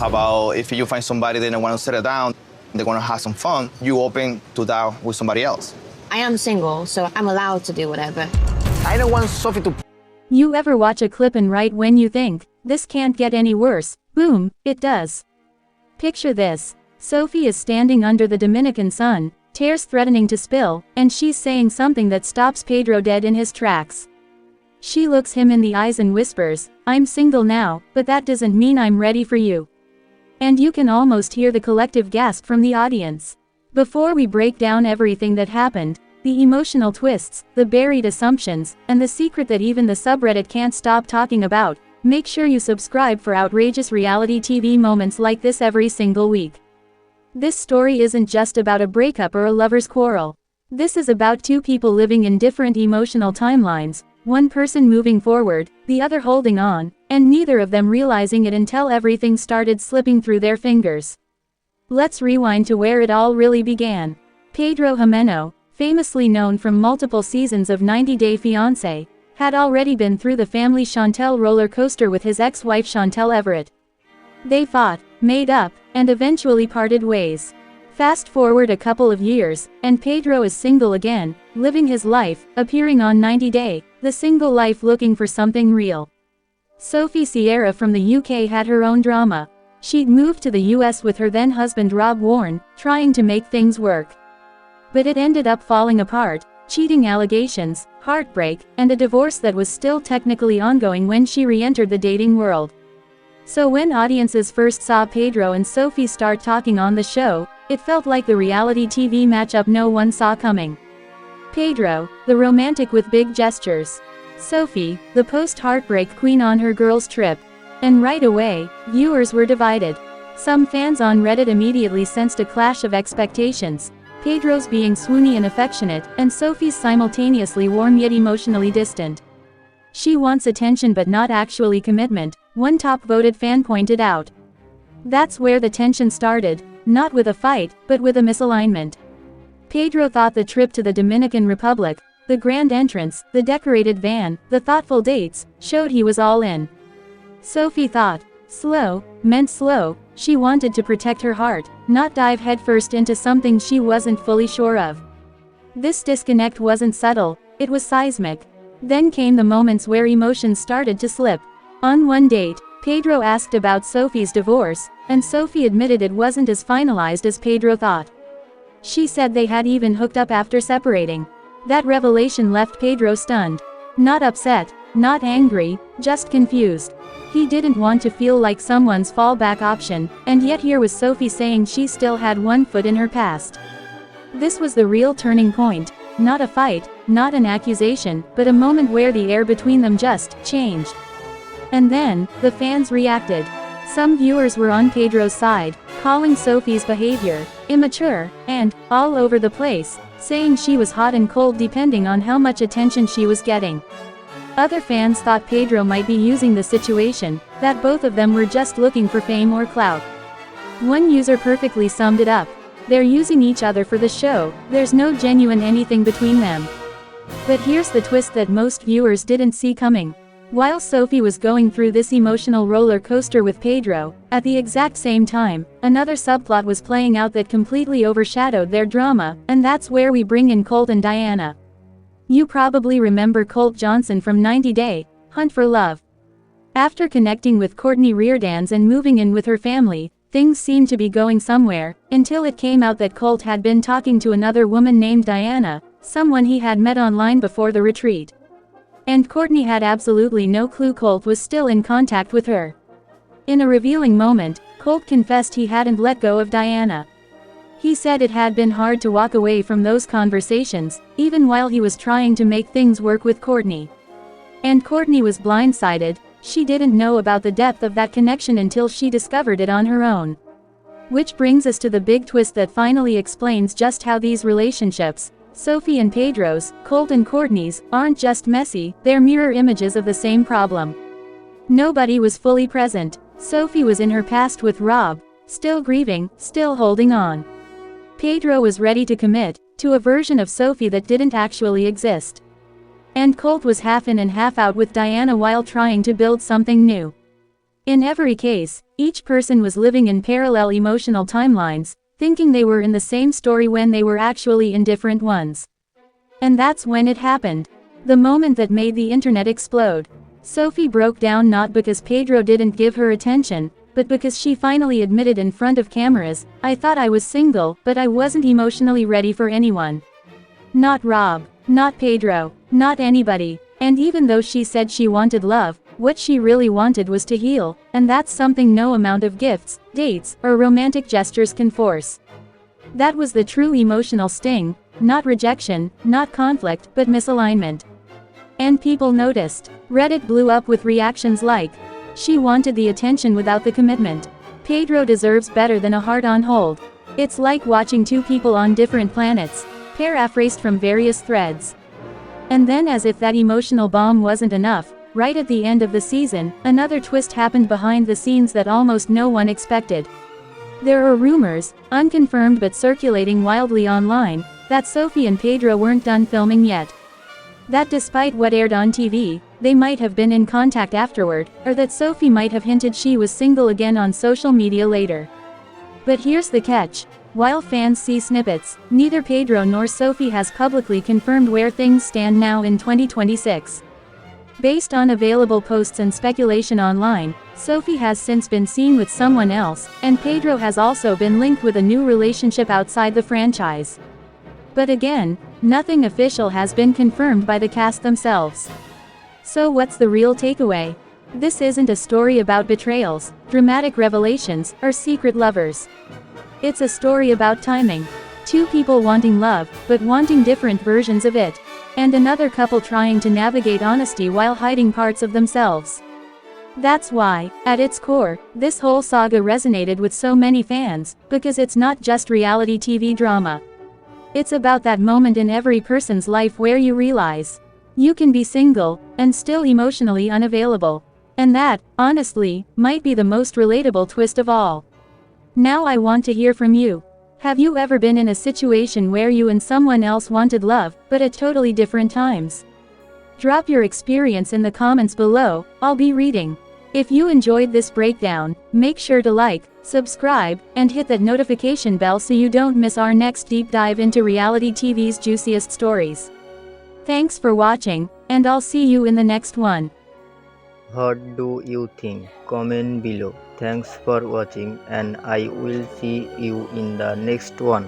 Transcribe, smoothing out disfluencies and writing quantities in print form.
How about if you find somebody that don't want to settle down, they want to have some fun, you open to that with somebody else? I am single, so I'm allowed to do whatever. I don't want Sophie to... You ever watch a clip and right when you think, this can't get any worse, boom, it does. Picture this. Sophie is standing under the Dominican sun, tears threatening to spill, and she's saying something that stops Pedro dead in his tracks. She looks him in the eyes and whispers, I'm single now, but that doesn't mean I'm ready for you. And you can almost hear the collective gasp from the audience. Before we break down everything that happened, the emotional twists, the buried assumptions, and the secret that even the subreddit can't stop talking about, make sure you subscribe for outrageous reality TV moments like this every single week. This story isn't just about a breakup or a lover's quarrel. This is about two people living in different emotional timelines, one person moving forward, the other holding on, and neither of them realizing it until everything started slipping through their fingers. Let's rewind to where it all really began. Pedro Jimeno, famously known from multiple seasons of 90 Day Fiancé, had already been through the family Chantel roller coaster with his ex-wife Chantel Everett. They fought, made up, and eventually parted ways. Fast forward a couple of years, and Pedro is single again, living his life, appearing on 90 Day, the single life looking for something real. Sophie Sierra from the UK had her own drama. She'd moved to the US with her then husband Rob Warren, trying to make things work. But it ended up falling apart, cheating allegations, heartbreak, and a divorce that was still technically ongoing when she re-entered the dating world. So when audiences first saw Pedro and Sophie start talking on the show, it felt like the reality TV matchup no one saw coming. Pedro, the romantic with big gestures. Sophie, the post-heartbreak queen on her girls' trip. And right away, viewers were divided. Some fans on Reddit immediately sensed a clash of expectations, Pedro's being swoony and affectionate, and Sophie's simultaneously warm yet emotionally distant. She wants attention but not actually commitment, one top-voted fan pointed out. That's where the tension started, not with a fight, but with a misalignment. Pedro thought the trip to the Dominican Republic, the grand entrance, the decorated van, the thoughtful dates, showed he was all in. Sophie thought, slow, meant slow, she wanted to protect her heart, not dive headfirst into something she wasn't fully sure of. This disconnect wasn't subtle, it was seismic. Then came the moments where emotions started to slip. On one date, Pedro asked about Sophie's divorce, and Sophie admitted it wasn't as finalized as Pedro thought. She said they had even hooked up after separating. That revelation left Pedro stunned. Not upset, not angry, just confused. He didn't want to feel like someone's fallback option, and yet here was Sophie saying she still had one foot in her past. This was the real turning point. Not a fight, not an accusation, but a moment where the air between them just changed. And then, the fans reacted. Some viewers were on Pedro's side, calling Sophie's behavior immature, and all over the place, saying she was hot and cold depending on how much attention she was getting. Other fans thought Pedro might be using the situation, that both of them were just looking for fame or clout. One user perfectly summed it up. They're using each other for the show, there's no genuine anything between them. But here's the twist that most viewers didn't see coming. While Sophie was going through this emotional roller coaster with Pedro, at the exact same time, another subplot was playing out that completely overshadowed their drama, and that's where we bring in Colt and Diana. You probably remember Colt Johnson from 90 Day, Hunt for Love. After connecting with Courtney Reardans and moving in with her family, things seemed to be going somewhere, until it came out that Colt had been talking to another woman named Diana, someone he had met online before the retreat. And Courtney had absolutely no clue Colt was still in contact with her. In a revealing moment, Colt confessed he hadn't let go of Diana. He said it had been hard to walk away from those conversations, even while he was trying to make things work with Courtney. And Courtney was blindsided, she didn't know about the depth of that connection until she discovered it on her own. Which brings us to the big twist that finally explains just how these relationships, Sophie and Pedro's, Colt and Courtney's, aren't just messy, they're mirror images of the same problem. Nobody was fully present. Sophie was in her past with Rob, still grieving, still holding on. Pedro was ready to commit to a version of Sophie that didn't actually exist. And Colt was half in and half out with Diana while trying to build something new. In every case, each person was living in parallel emotional timelines, thinking they were in the same story when they were actually in different ones. And that's when it happened. The moment that made the internet explode. Sophie broke down not because Pedro didn't give her attention, but because she finally admitted in front of cameras, "I thought I was single, but I wasn't emotionally ready for anyone. Not Rob, not Pedro, not anybody." And even though she said she wanted love, what she really wanted was to heal, and that's something no amount of gifts, dates, or romantic gestures can force. That was the true emotional sting, not rejection, not conflict, but misalignment. And people noticed. Reddit blew up with reactions like, "She wanted the attention without the commitment. Pedro deserves better than a heart on hold. It's like watching two people on different planets," paraphrased from various threads. And then, as if that emotional bomb wasn't enough, right at the end of the season, another twist happened behind the scenes that almost no one expected. There are rumors, unconfirmed but circulating wildly online, that Sophie and Pedro weren't done filming yet. That despite what aired on TV, they might have been in contact afterward, or that Sophie might have hinted she was single again on social media later. But here's the catch. While fans see snippets, neither Pedro nor Sophie has publicly confirmed where things stand now in 2026. Based on available posts and speculation online, Sophie has since been seen with someone else, and Pedro has also been linked with a new relationship outside the franchise. But again, nothing official has been confirmed by the cast themselves. So what's the real takeaway? This isn't a story about betrayals, dramatic revelations, or secret lovers. It's a story about timing. Two people wanting love, but wanting different versions of it. And another couple trying to navigate honesty while hiding parts of themselves. That's why, at its core, this whole saga resonated with so many fans, because it's not just reality TV drama. It's about that moment in every person's life where you realize you can be single, and still emotionally unavailable. And that, honestly, might be the most relatable twist of all. Now I want to hear from you. Have you ever been in a situation where you and someone else wanted love, but at totally different times? Drop your experience in the comments below, I'll be reading. If you enjoyed this breakdown, make sure to like, subscribe, and hit that notification bell so you don't miss our next deep dive into reality TV's juiciest stories. Thanks for watching, and I'll see you in the next one. What do you think? Comment below. Thanks for watching, and I will see you in the next one.